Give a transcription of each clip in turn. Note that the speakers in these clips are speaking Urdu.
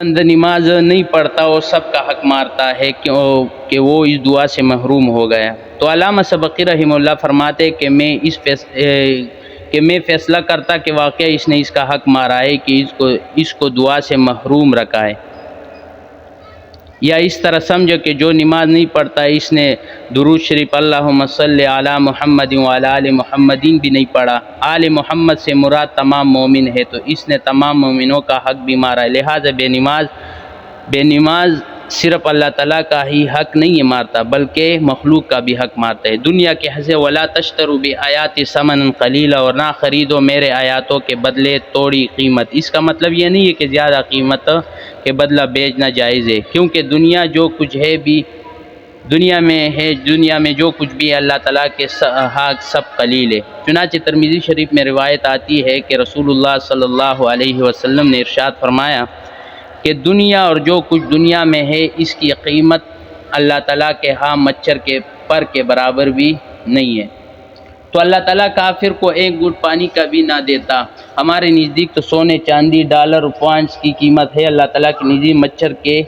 بندہ نماز نہیں پڑھتا وہ سب کا حق مارتا ہے کہ وہ اس دعا سے محروم ہو گیا۔ تو علامہ سبقی رحمہ اللہ فرماتے کہ میں فیصلہ کرتا کہ واقعہ اس نے اس کا حق مارا ہے کہ اس کو دعا سے محروم رکھا ہے، یا اس طرح سمجھو کہ جو نماز نہیں پڑھتا اس نے درود شریف اللہم صلی علی محمد وعلی آل محمدین بھی نہیں پڑھا۔ آل محمد سے مراد تمام مومن ہے، تو اس نے تمام مومنوں کا حق بھی مارا ہے۔ لہٰذا بے نماز صرف اللہ تعالیٰ کا ہی حق نہیں مارتا بلکہ مخلوق کا بھی حق مارتا ہے۔ دنیا کے حصے ولا تشتروا بآیاتی ثمنا قلیلا، اور نہ خریدو میرے آیاتوں کے بدلے توڑی قیمت۔ اس کا مطلب یہ نہیں ہے کہ زیادہ قیمت کے بدلہ بیچنا جائز ہے، کیونکہ دنیا میں جو کچھ بھی ہے اللہ تعالیٰ کے حق سب قلیل ہے۔ چنانچہ ترمذی شریف میں روایت آتی ہے کہ رسول اللہ صلی اللہ علیہ وسلم نے ارشاد فرمایا کہ دنیا اور جو کچھ دنیا میں ہے اس کی قیمت اللہ تعالیٰ کے ہاں مچھر کے پر کے برابر بھی نہیں ہے۔ تو اللہ تعالیٰ کافر کو ایک گھونٹ پانی کا بھی نہ دیتا۔ ہمارے نزدیک تو سونے چاندی ڈالر پوائنٹس کی قیمت ہے، اللہ تعالیٰ کے نزدیک مچھر کے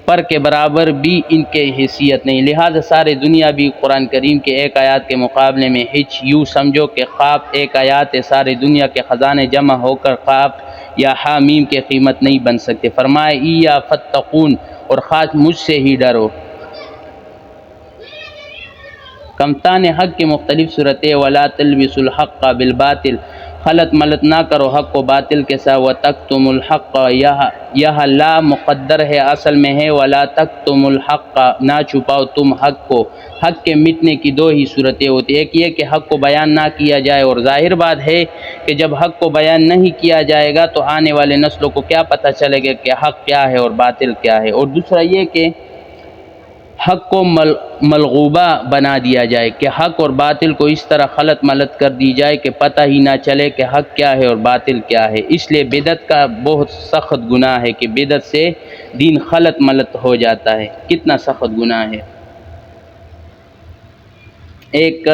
پر کے برابر بھی ان کے حیثیت نہیں۔ لہٰذا سارے دنیا بھی قرآن کریم کے ایک آیات کے مقابلے میں ہچ، یوں سمجھو کہ خواب ایک آیات ہے، سارے دنیا کے خزانے جمع ہو کر خواب یا حامیم کے قیمت نہیں بن سکتے۔ فرمایا ایا فتقون، اور خاص مجھ سے ہی ڈرو۔ کمتان حق کی مختلف صورتیں، ولا تلبسوا الحق بالباطل، خلط ملط نہ کرو حق کو باطل کے ساتھ، وتکتموا الحق، یہ لا مقدر ہے اصل میں ہے ولا تکتموا الحق، نہ چھپاؤ تم حق کو۔ حق کے مٹنے کی دو ہی صورتیں ہوتی ہیں، ایک یہ کہ حق کو بیان نہ کیا جائے، اور ظاہر بات ہے کہ جب حق کو بیان نہیں کیا جائے گا تو آنے والے نسلوں کو کیا پتہ چلے گا کہ حق کیا ہے اور باطل کیا ہے۔ اور دوسرا یہ کہ حق کو ملغوبہ بنا دیا جائے، کہ حق اور باطل کو اس طرح خلط ملط کر دی جائے کہ پتہ ہی نہ چلے کہ حق کیا ہے اور باطل کیا ہے۔ اس لیے بدعت کا بہت سخت گناہ ہے کہ بدعت سے دین خلط ملط ہو جاتا ہے۔ کتنا سخت گناہ ہے۔ ایک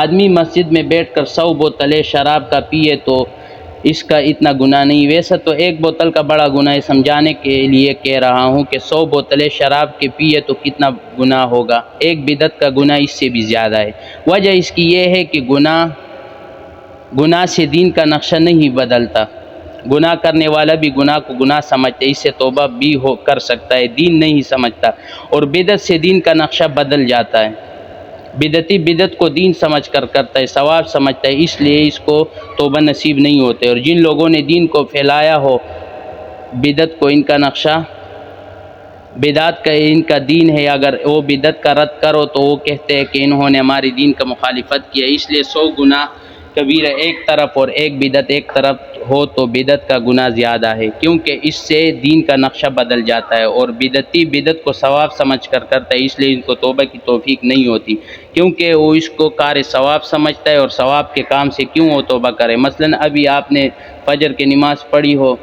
آدمی مسجد میں بیٹھ کر 100 بوتلیں شراب کا پیے تو اس کا اتنا گناہ نہیں، ویسا تو ایک بوتل کا بڑا گناہ ہے، سمجھانے کے لیے کہہ رہا ہوں کہ 100 بوتلیں شراب کے پیے تو کتنا گناہ ہوگا۔ ایک بدعت کا گناہ اس سے بھی زیادہ ہے۔ وجہ اس کی یہ ہے کہ گناہ سے دین کا نقشہ نہیں بدلتا۔ گناہ کرنے والا بھی گناہ کو گناہ سمجھتا ہے، اس سے توبہ بھی کر سکتا ہے، دین نہیں سمجھتا۔ اور بدعت سے دین کا نقشہ بدل جاتا ہے۔ بدعتی بدعت کو دین سمجھ کر کرتا ہے، ثواب سمجھتا ہے، اس لیے اس کو توبہ نصیب نہیں ہوتے۔ اور جن لوگوں نے دین کو پھیلایا ہو بدعت کو، ان کا نقشہ بدعت کا ان کا دین ہے، اگر وہ بدعت کا رد کرو تو وہ کہتے ہیں کہ انہوں نے ہماری دین کا مخالفت کیا۔ اس لیے 100 گناہ کبیرہ ایک طرف اور ایک بدعت ایک طرف ہو تو بدعت کا گناہ زیادہ ہے، کیونکہ اس سے دین کا نقشہ بدل جاتا ہے۔ اور بدعتی بدعت کو ثواب سمجھ کر کرتا ہے، اس لیے ان کو توبہ کی توفیق نہیں ہوتی، کیونکہ وہ اس کو کار ثواب سمجھتا ہے، اور ثواب کے کام سے کیوں وہ توبہ کرے۔ مثلا ابھی آپ نے فجر کی نماز پڑھی ہو،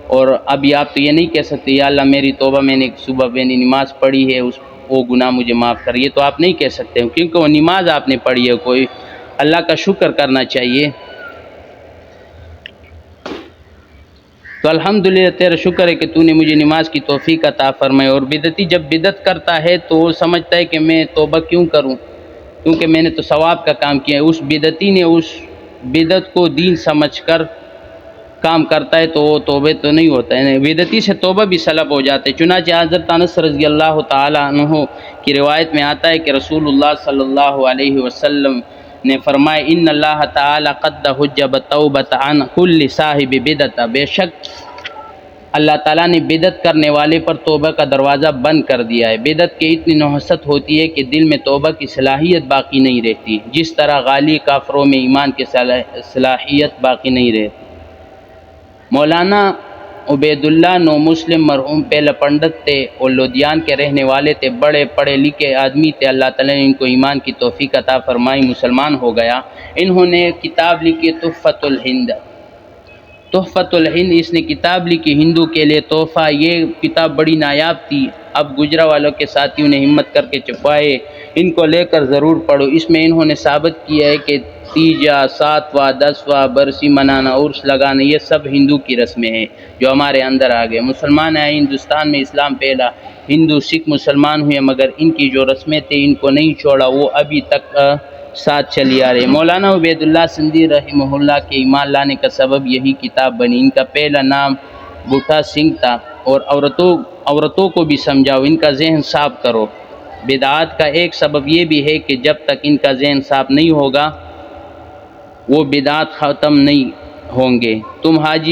اور ابھی آپ تو یہ نہیں کہہ سکتے یا اللہ میری توبہ، میں نے صبح میں نے نماز پڑھی ہے، وہ گناہ مجھے معاف کر، یہ تو آپ نہیں کہہ سکتے، کیونکہ وہ نماز آپ نے پڑھی ہے۔ کوئی اللہ کا شکر کرنا چاہیے۔ تو الحمدللہ تیرا شکر ہے کہ تو نے مجھے نماز کی توفیق عطا فرمائی۔ اور بدعتی جب بدعت کرتا ہے تو وہ سمجھتا ہے کہ میں توبہ کیوں کروں، کیونکہ میں نے تو ثواب کا کام کیا ہے۔ اس بدعتی نے اس بدعت کو دین سمجھ کر کام کرتا ہے تو وہ توبہ تو نہیں ہوتا ہے، بدعتی سے توبہ بھی سلب ہو جاتے۔ چنانچہ حضرت انس رضی اللہ تعالیٰ عنہ کی روایت میں آتا ہے کہ رسول اللہ صلی اللہ علیہ وسلم نے فرمایا ان اللہ تعالیٰ قد حجب التوبۃ عن کل صاحب بدعۃ، بے شک اللہ تعالیٰ نے بدعت کرنے والے پر توبہ کا دروازہ بند کر دیا ہے۔ بدعت کی اتنی نحوست ہوتی ہے کہ دل میں توبہ کی صلاحیت باقی نہیں رہتی، جس طرح غالی کافروں میں ایمان کی صلاحیت باقی نہیں رہتی۔ مولانا عبید اللہ نو مسلم مرحوم پہلا پنڈت تھے اور لدھیان کے رہنے والے تھے، بڑے پڑھے لکھے آدمی تھے، اللہ تعالیٰ نے ان کو ایمان کی توفیق عطا فرمائی، مسلمان ہو گیا۔ انہوں نے کتاب لکھی تحفۃ الہند، تحفۃ الہند، اس نے کتاب لکھی ہندو کے لیے تحفہ۔ یہ کتاب بڑی نایاب تھی، اب گجرا والوں کے ساتھیوں نے ہمت کر کے چھپائے، ان کو لے کر ضرور پڑھو۔ اس میں انہوں نے ثابت کیا ہے کہ تیجا، ساتواں، 10واں برسی منانا، عرس لگانا، یہ سب ہندو کی رسمیں ہیں جو ہمارے اندر آ گئے۔ مسلمان آئے ہندوستان میں، اسلام پھیلا، ہندو سکھ مسلمان ہوئے، مگر ان کی جو رسمیں تھے ان کو نہیں چھوڑا، وہ ابھی تک ساتھ چلی آ رہی۔ مولانا عبید اللہ سندھی رحمہ اللہ کے ایمان لانے کا سبب یہی کتاب بنی۔ ان کا پہلا نام بوٹا سنگھ تھا۔ اور عورتوں کو بھی سمجھاؤ، ان کا ذہن صاف کرو۔ بدعات کا ایک سبب یہ بھی ہے کہ جب تک ان کا ذہن صاف نہیں ہوگا وہ بدعات ختم نہیں ہوں گے۔ تم حاجی